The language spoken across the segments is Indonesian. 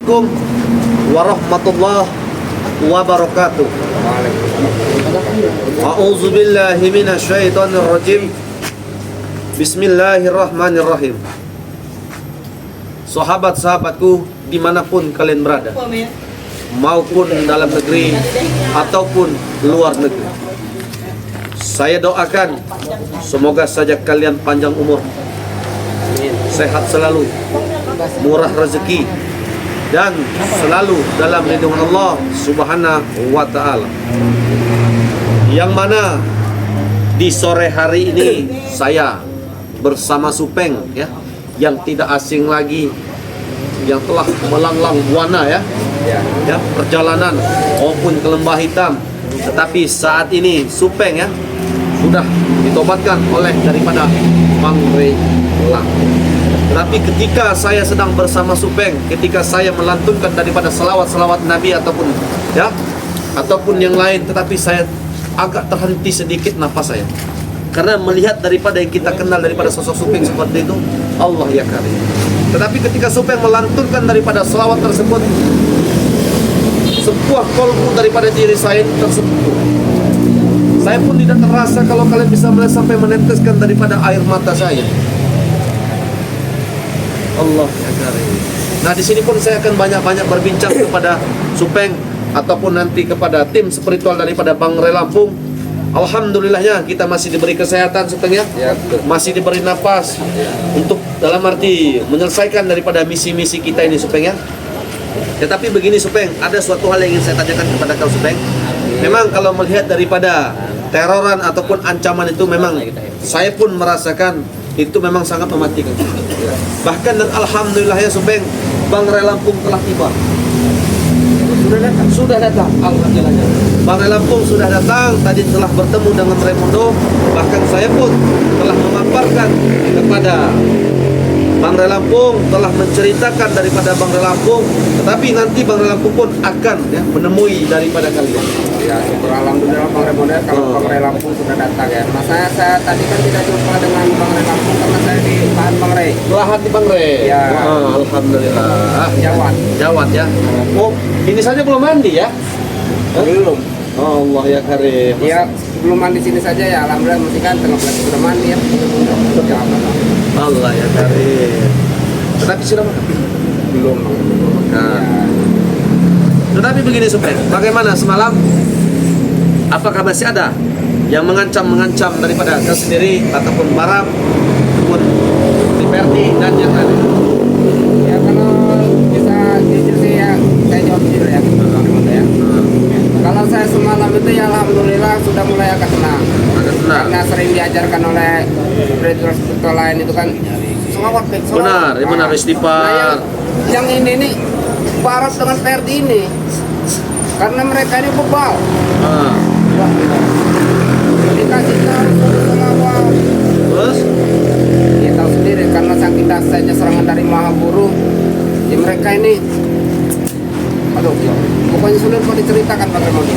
Assalamualaikum warahmatullahi wabarakatuh. A'udzu billahi minasyaitonir rajim. Bismillahirrahmanirrahim. Sahabat-sahabatku dimanapun kalian berada, maupun dalam negeri ataupun luar negeri, saya doakan semoga saja kalian panjang umur, sehat selalu, murah rezeki, dan selalu dalam lindungan Allah Subhanahu wa ta'ala. Yang mana di sore hari ini saya bersama Supeng ya, yang tidak asing lagi, yang telah melanglang buana ya, perjalanan maupun ke Lembah Hitam. Tetapi saat ini Supeng ya sudah ditobatkan oleh daripada Bang Rey Lang. Tetapi ketika saya sedang bersama Supeng, ketika saya melantunkan daripada selawat-selawat Nabi ataupun yang lain, tetapi saya agak terhenti sedikit nafas saya, karena melihat daripada yang kita kenal daripada sosok Supeng seperti itu, Allah ya karim. Tetapi ketika Supeng melantunkan daripada selawat tersebut, sebuah kolbu daripada diri saya tersentuh. Saya pun tidak terasa kalau kalian bisa melihat sampai meneteskan daripada air mata saya. Allah ya karim. Nah, di sini pun saya akan banyak-banyak berbincang kepada Supeng ataupun nanti kepada tim spiritual daripada Bang Rey Lampung. Alhamdulillahnya kita masih diberi kesehatan Supeng ya, masih diberi nafas untuk dalam arti menyelesaikan daripada misi-misi kita ini Supeng ya. Tetapi begini Supeng, ada suatu hal yang ingin saya tanyakan kepada kau Supeng. Memang kalau melihat daripada teroran ataupun ancaman itu, memang saya pun merasakan itu memang sangat mematikan. Bahkan dan alhamdulillah ya Supeng, Bang Rey Lampung telah tiba. Sudah datang. Alhamdulillah. Bang Rey Lampung sudah datang. Tadi telah bertemu dengan Raimundo. Bahkan saya pun telah memaparkan kepada Bang Rey Lampung, telah menceritakan daripada Bang Rey Lampung. Tetapi nanti Bang Rey Lampung pun akan ya menemui daripada kalian. Ya, syukur alhamdulillah Bang Raimundo kalau Bang Rey Lampung sudah datang ya. Mas saya tadi kan tidak jumpa dengan Bang Rey Lampung karena saya di lahan Bang Rey. Lahan di Bang Rey. Ya. Alhamdulillah. Jawat ya. Oh, ini saja belum mandi ya? Belum. Oh, Allah ya karim. Ya, belum mandi sini saja ya. Alhamdulillah mesti kan tengah bulan sudah mandi ya. Ya, Allah ya karim. Tetapi sudah makan? belum. Makan. Tetapi begini Supeng, bagaimana semalam? Apakah masih ada yang mengancam daripada kau sendiri ataupun Baram ataupun Liberty dan yang lain? Ya kalau bisa jujur sih ya, saya jawab jujur ya. Kalau saya semalam itu ya alhamdulillah sudah mulai agak tenang. Karena sering diajarkan oleh spiritual lain itu kan selawat. Benar istighfar. Yang ini nih barat dengan Perdi ini, karena mereka ini bebal. Dikasih tahu selawat. Terus? Ya tahu sendiri karena saking dahsyatnya serangan dari Maha Guru, ya mereka ini, aduh, pokoknya sulit kok diceritakan Bang Raimundo.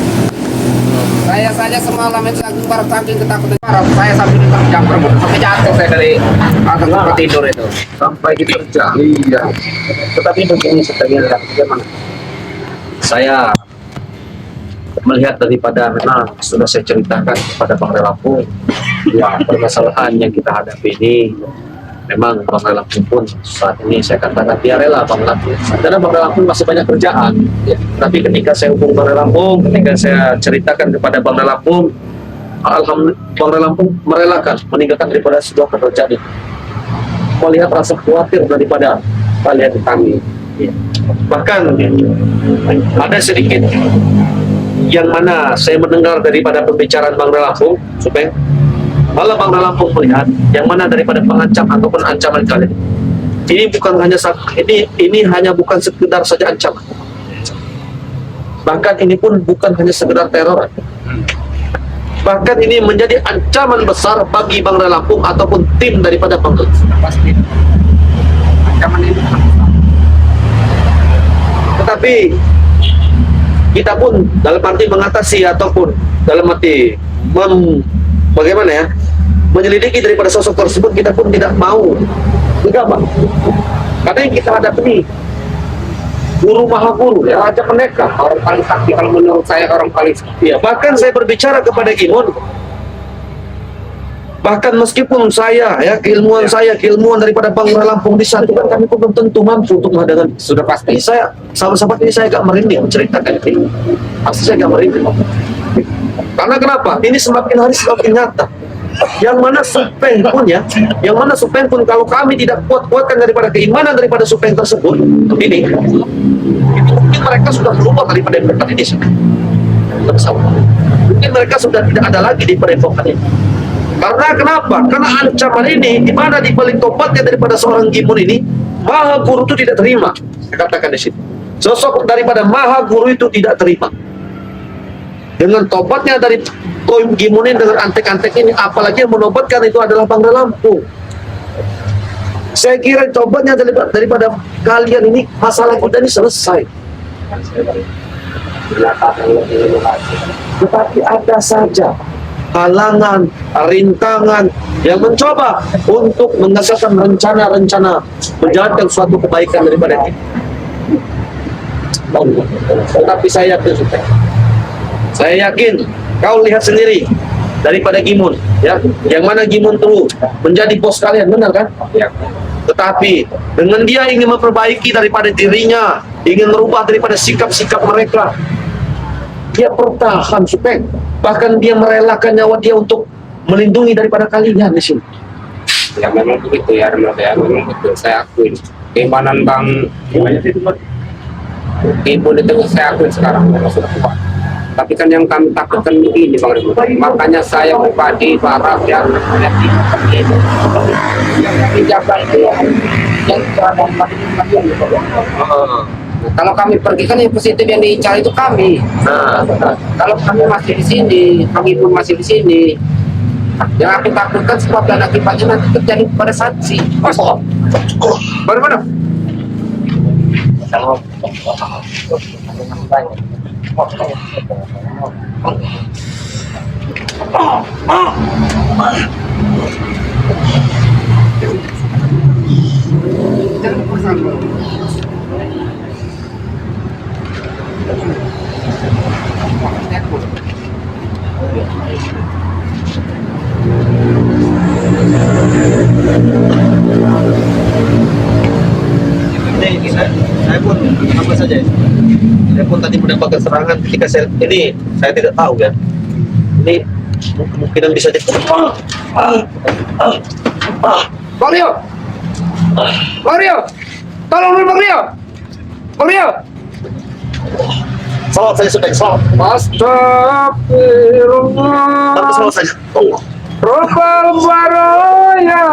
Saya saja semalam itu saking ketakutan, saya sampai terjamper sampai jatuh saya dari atas tempat tidur itu. Sampai diterjang. Iya. Tetapi begini setengah bagaimana? Saya melihat daripada memang sudah saya ceritakan kepada Bang Rey Lampung ya, permasalahan yang kita hadapi ini. Memang Bang Rey Lampung pun saat ini saya katakan dia rela Bang Lampung, karena Bang Rey Lampung masih banyak kerjaan ya. Tapi ketika saya hubung Bang Rey Lampung, ketika saya ceritakan kepada Bang Rey Lampung, alhamdulillah Bang Rey Lampung merelakan meninggalkan daripada sebuah pekerjaan itu, melihat rasa khawatir daripada kalian kami ya. Bahkan ada sedikit yang mana saya mendengar daripada pembicaraan Bang Rey Lampung Supeng, malah Bang Rey Lampung melihat yang mana daripada pengancam ataupun ancaman kalian ini bukan hanya ini hanya bukan sekedar saja ancaman, bahkan ini pun bukan hanya sekedar teror, bahkan ini menjadi ancaman besar bagi Bang Rey Lampung ataupun tim daripada Bang Rey. Pasti ancaman ini. Tetapi kita pun dalam arti mengatasi ataupun dalam arti bagaimana ya, menyelidiki daripada sosok tersebut, kita pun tidak mau gegabah. Karena yang kita hadapi guru maha guru ya. Raja pendekar, orang paling sakti kalau menurut saya, orang paling sakti. Ya, bahkan saya berbicara kepada Gimun, bahkan meskipun saya ya keilmuan saya, keilmuan daripada Bangsa Lampung disatukan, kami pun belum tentu mampu untuk menghadapi. Sudah pasti. Saya sahabat-sahabat ini saya agak merinding menceritakan ini. Pasti saya agak merinding. Karena kenapa? Ini semakin hari semakin nyata. Yang mana Supeng pun ya, yang mana Supeng pun kalau kami tidak kuat-kuatkan daripada keimanan daripada Supeng tersebut, ini itu mungkin mereka sudah berubah daripada tempat ini. Mungkin mereka sudah tidak ada lagi di padepokan ini. Karena kenapa? Karena ancaman ini di mana di balik tobatnya daripada seorang Gimun ini, Maha Guru itu tidak terima. Saya katakan di sini. Sosok daripada Maha Guru itu tidak terima. Dengan tobatnya dari Koim Gimun ini, dengan antek-antek ini, apalagi yang menobatkan itu adalah Bangsa Lampung. Saya kira tobatnya daripada kalian ini, masalah kita ini selesai. Tetapi ada saja halangan, rintangan yang mencoba untuk mengesahkan rencana-rencana menjalankan suatu kebaikan daripada kita. Tetapi saya yakin, saya yakin kau lihat sendiri daripada Gimun, ya, yang mana Gimun tuh menjadi bos kalian, benar kan? Ya. Tetapi dengan dia ingin memperbaiki daripada dirinya, ingin merubah daripada sikap-sikap mereka, dia bertahan Supeng. Bahkan dia merelakan nyawa dia untuk melindungi daripada kalian di sini. Ya memang begitu ya, memang betul. Saya akuin keimanan Bang Ibu itu saya akuin sekarang memang sudah kuat. Tapi kan yang kami takutkan begini Bang Remo. Makanya saya pribadi berharap yang dijaga itu yang terhadap kalian. Kalau kami pergi kan yang positif yang dicari itu kami. Kalau kami masih di sini, kami pun masih di sini. Yang aku takutkan sebab dan akibatnya nanti terjadi pada saksi. Bagaimana? Saya pun apa saja ya? Saya pun tadi mendapatkan serangan ketika saya tidak tahu ya. Ini kemungkinan bisa jadi. Bang Rio, Bang Rio, tolong dulu Bang Rio, Bang Rio. Salat saya sudah salat. Astagfirullah. Tapi salat saja. Allah. Rabbal baraya.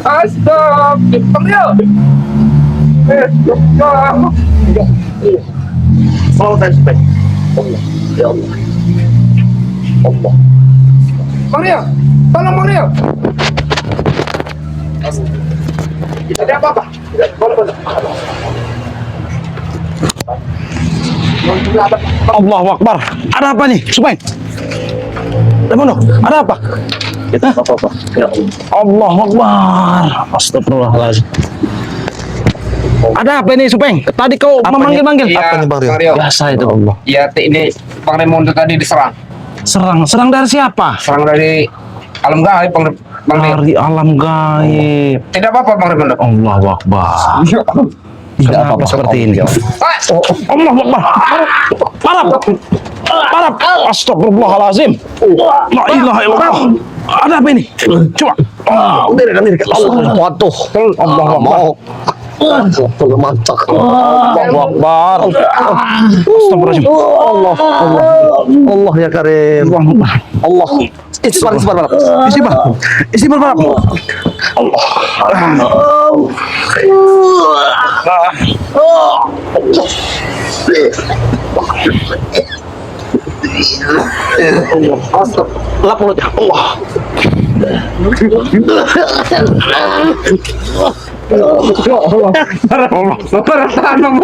Astagfirullah. Bang Rio. Salat saya sudah. Allah. Ya Allah. Allah. Bang Rio, tolong Bang Rio. Tidak ada apa-apa. Allahu Akbar. Ada apa nih, Supeng? Demono, ada apa? Kita apa-apa. Ya Allah. Allahu Akbar. Astagfirullahaladzim. Ada apa ini, Supeng? Tadi kau memanggil-manggil. Iya, Apa nih, Bang Rio? Bang Rio. Biasa itu Allah. Ya, ini Bang Raimondo tadi diserang. Serang dari siapa? Serang dari alam gaib, Bang Rio. Dari alam gaib. Tidak apa-apa, Bang Raimondo. Allahu Akbar. Tidak apa-apa seperti ini. Allahu Akbar. Parap. Astagfirullahaladzim. La ilaha illallah. Ada apa ini? Coba. Waduh. Allahu Akbar. Mantap. Allahu Akbar. Astagfirullahaladzim. Allah ya Karim. Allah. Istighfar. Istighfar. Allah. Lap mulutnya. Allah. Bertahan, Bang.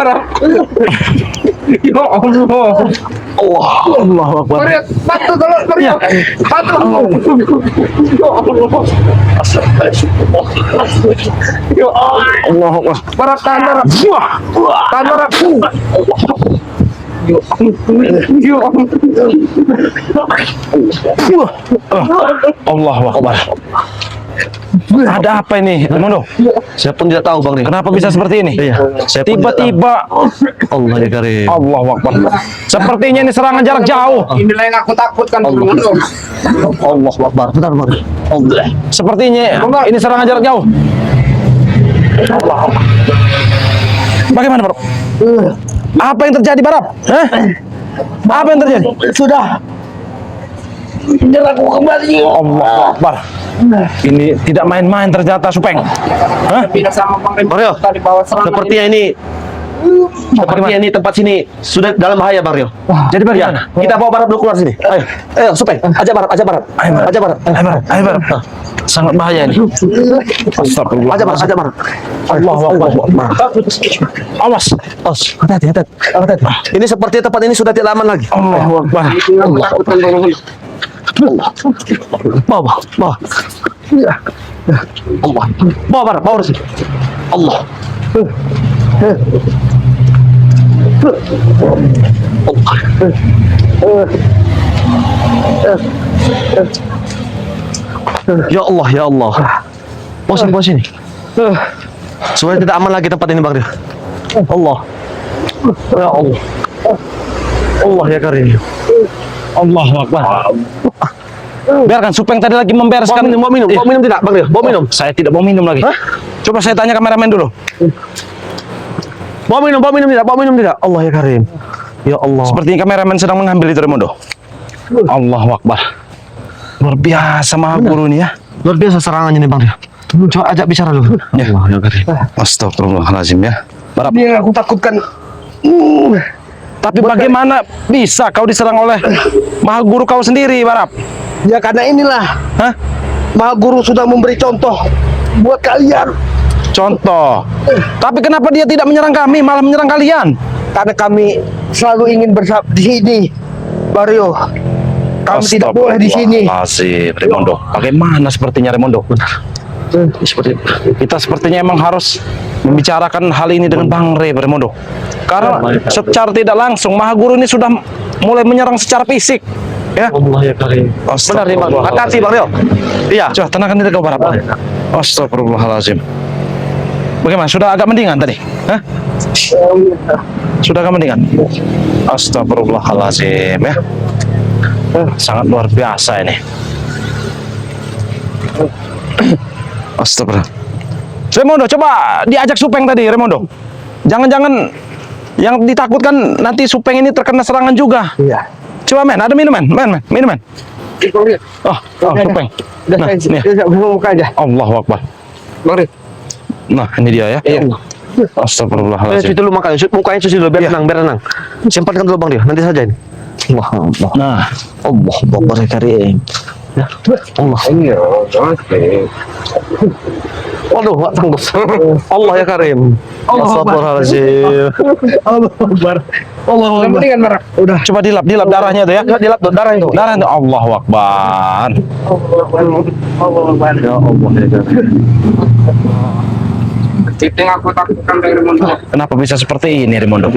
Ya Allah. Allahu Akbar. Mario, bantu tolong Mario. Bantu. Ya Allah. Ya Allah. Allahu Akbar. Barat tahan barat. Tahan barat. Ya Allahu Akbar. Ada apa ini, Raimondo? Saya pun tidak tahu Bang Rio. Kenapa bisa seperti ini? Iya, saya pun tidak Tiba-tiba Allah ya karim. Allahu Akbar. Sepertinya ini serangan jarak jauh. Inilah yang aku takutkan Raimondo. Allahu Akbar. Bentar Bang Rio. Allah. Sepertinya ini serangan jarak jauh. Bagaimana, Barap? Apa yang terjadi, Barap? Hah? Apa yang terjadi? Sudah. Menyerahku kembali. Allahu Akbar. Ini tidak main-main ternyata, Supeng. Hah? Pindah sama Bang Mario, tadi bawa serangan. Sepertinya ini tempat sini sudah dalam bahaya Bang Rio. Jadi bagaimana? Kita bawa Barat dulu keluar sini. Ayo Supeng, ajak Barat. Ayo, Barap. Ayo, Barap. Sangat bahaya ini. Astagfirullah. Ajak Barat. Allahu Akbar. Awas. Hati-hati. Ini seperti tempat ini sudah tidak aman lagi. Allahu Akbar. Takutkan Bang Raimondo. Bawa. Allah. Bawa Barat, bawa sini. Allah. Ya Allah. Bawa sini. Supaya tidak aman lagi tempat ini Bang Rio. Allah. Ya Allah. Allah ya karim. Allahu Akbar. Biarkan Supeng tadi lagi membereskan. Bawa minum tidak Bang Rio? Bawa minum. Saya tidak mau minum lagi. Coba saya tanya kameramen dulu. Bawa minum tidak? Allah ya karim. Ya Allah. Sepertinya kameramen sedang mengambil itu, Raimondo. Allahu Akbar. Luar biasa Maha Guru ini ya. Luar biasa serangannya nih Bang Rio. Coba ajak bicara dulu. Ya. Allah ya karim. Astagfirullahaladzim ya. Barap. Ini yang aku takutkan. Tapi bagaimana bisa kau diserang oleh Maha Guru kau sendiri, Barap? Ya karena inilah Hah? Maha Guru sudah memberi contoh buat kalian. Contoh. Tapi kenapa dia tidak menyerang kami, malah menyerang kalian? Karena kami selalu ingin bersama di sini, Mario. Kami tidak boleh di sini. Astagfirullahaladzim, Raimondo. Bagaimana sepertinya, Raimondo? Seperti Kita sepertinya emang harus membicarakan hal ini dengan Bang Raimondo. Karena secara tidak langsung Maha Guru ini sudah mulai menyerang secara fisik. Ya. Allah ya karim. Benar nih Bang. Hati-hati Bang Rio. Iya. Coba tenangkan diri kau, Barap. Astagfirullahaladzim. Bagaimana? Sudah agak mendingan tadi? Hah? Sudah agak mendingan? Astagfirullahaladzim ya. Sangat luar biasa ini. Astagfirullah. Raimondo, coba diajak Supeng tadi, Raimondo. Jangan-jangan yang ditakutkan nanti Supeng ini terkena serangan juga. Iya. Coba men, ada minuman, minuman. Oh, Supeng. Nah, nih. Buka aja. Allahu Akbar. Mari. Nah, ini dia ya. Iya. Astagfirullahaladzim. Cuci dulu mukanya cuci dulu biar tenang. Simpankan dulu Bang Rio, nanti saja ini. Allah. Nah, Allah Akbar ya karim. Ya. Allah. Waduh, Pak Tanggus. Allah ya karim. Astagfirullahaladzim. Allah Akbar. Mendingan marah. Udah. coba dilap darahnya tuh ya. Dilap tuh darah itu. Darah itu. Allahu Akbar. Allah Akbar. Ya Allah ya karim. Itu yang aku takutkan dari Raimondo. Kenapa bisa seperti ini, Raimondo?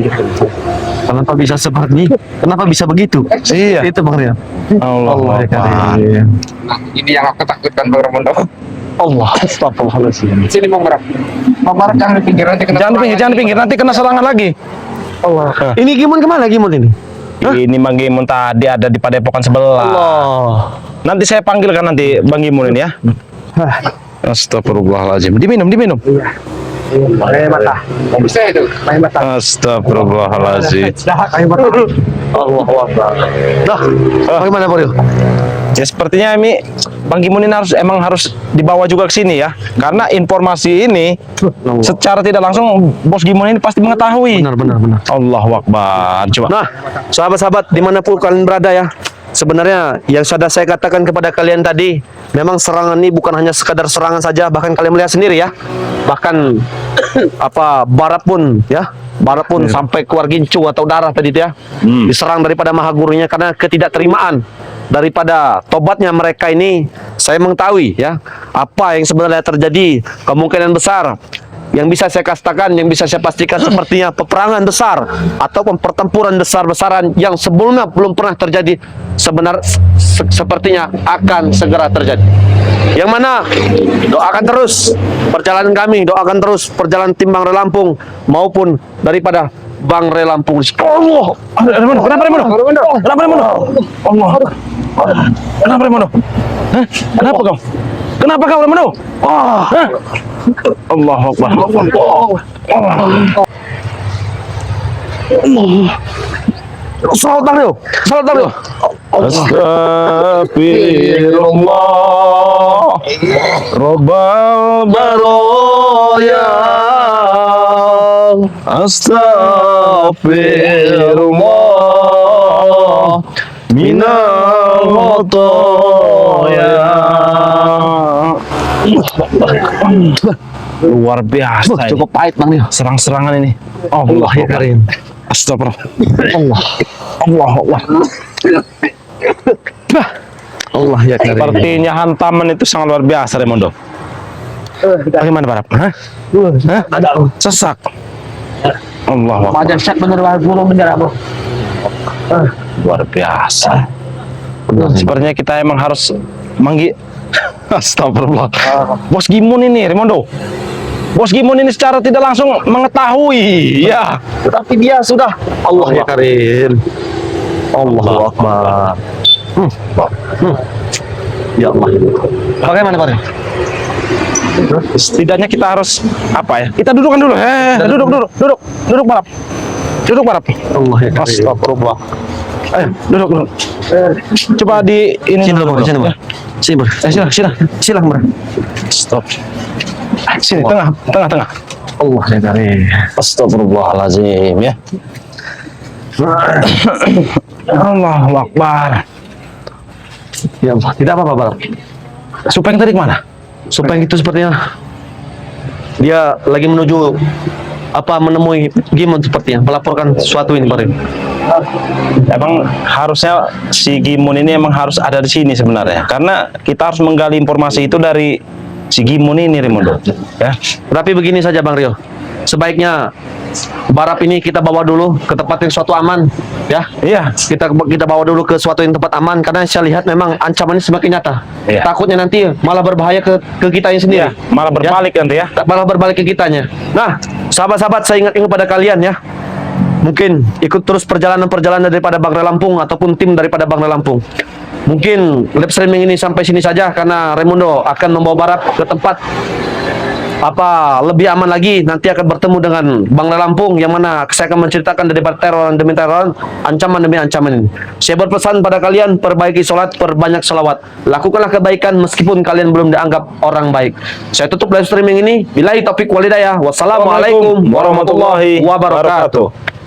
Kenapa bisa seperti ini? Kenapa bisa begitu? Iya. Itu Bang Rio. Allah ya Akbar. karim. Nah, ini yang aku takutkan dari Raimondo. Allah. Astagfirullahaladzim. Sini Bang Barat. Bang Barat jangan di pinggir nanti kena. Jangan pinggir, nanti kena serangan lagi. Allah. Ini Gimun kemana Gimun ini? Ini Bang Gimun tadi ada di Padepokan sebelah. Allah. Nanti saya panggilkan nanti Bang Gimun ini ya. Astagfirullahaladzim. Diminum. Air mata. Bisa itu. Air mata. Astagfirullahaladzim. Air mata. Allah Akbar. Dah. Bagaimana Bang Rio? Ya sepertinya ini Bang Gimun ini emang harus dibawa juga ke sini ya. Karena informasi ini secara tidak langsung Bos Gimun ini pasti mengetahui. Benar. Allahu Akbar. Coba. Nah, sahabat-sahabat dimanapun kalian berada ya, sebenarnya yang sudah saya katakan kepada kalian tadi, memang serangan ini bukan hanya sekadar serangan saja, bahkan kalian melihat sendiri ya. Bahkan barat pun ya, barat pun sampai keluar gincu atau darah tadi itu ya. Diserang daripada maha gurunya karena ketidakterimaan daripada tobatnya mereka ini. Saya mengetahui ya apa yang sebenarnya terjadi. Kemungkinan besar yang bisa saya katakan, yang bisa saya pastikan sepertinya peperangan besar ataupun pertempuran besar-besaran yang sebelumnya belum pernah terjadi sepertinya akan segera terjadi. Yang mana doakan terus perjalanan kami, doakan terus perjalanan tim Bang Re Lampung maupun daripada Bang Re Lampung. Allah, Remondo, kenapa Remondo? Kenapa Remondo? Allah, kenapa Remondo? Hah? Kenapa kau? Kenapa kau Remondo? Hah? Allahu Akbar. Salat Bang, salat Bang. Astagfirullah Rabbal baraya. Astagfirullah minal khotoya. Luar biasa. Cukup pahit Bang Rio. Serang-serangan ini. Allah ya Karim. Astagfirullah. Allah. Allah ya Karim. Sepertinya hantaman itu sangat luar biasa, Remondo. Bagaimana, Barap? Hah? Ada Sesak. Allah. Macam syak bener banget guru bener apa? Luar biasa. Sepertinya kita emang harus Astagfirullah. Bos Gimun ini, Remondo. Bos Gimun ini secara tidak langsung mengetahui, ya. Tetapi dia sudah Allah ya Karim. Allahu Akbar. Ya Allah. Bagaimana Pak? Setidaknya kita harus apa ya? Kita dudukkan dulu. Duduk Barap. Duduk Barap. Allah ya Karim. Astagfirullah. Ayo, duduk. Coba di ini Sini dulu. Bang, sini Bang. Sini Bang. Silang Bang. Stop. Sini, tengah. Allah ya Karim. Astagfirullahaladzim ya. Allahu Akbar. Ya Allah, tidak apa-apa Bang. Supeng tadi kemana? Supeng itu sepertinya dia lagi menuju menemui Gimun sepertinya, melaporkan sesuatu ini Bang. Emang harusnya si Gimun ini emang harus ada di sini sebenarnya, karena kita harus menggali informasi itu dari si Gimun ini, Remondo. Ya. Tapi begini saja Bang Rio, sebaiknya Barap ini kita bawa dulu ke tempat yang suatu aman, ya. Iya. Kita bawa dulu ke suatu yang tempat aman karena saya lihat memang ancamannya semakin nyata. Iya. Takutnya nanti malah berbahaya ke kitanya sendiri. Iya, malah berbalik nanti ya. Malah berbalik ke kitanya. Nah, sahabat-sahabat, saya ingat pada kalian ya. Mungkin ikut terus perjalanan daripada Bang Re Lampung ataupun tim daripada Bang Re Lampung. Mungkin live streaming ini sampai sini saja karena Remondo akan membawa Barap ke tempat lebih aman lagi. Nanti akan bertemu dengan Bang Re Lampung yang mana saya akan menceritakan daripada teror demi teror, ancaman demi ancaman ini. Saya berpesan pada kalian, perbaiki sholat, perbanyak sholawat, lakukanlah kebaikan meskipun kalian belum dianggap orang baik. Saya tutup live streaming ini. Billahi taufiq wal hidayah. Wassalamualaikum warahmatullahi wabarakatuh.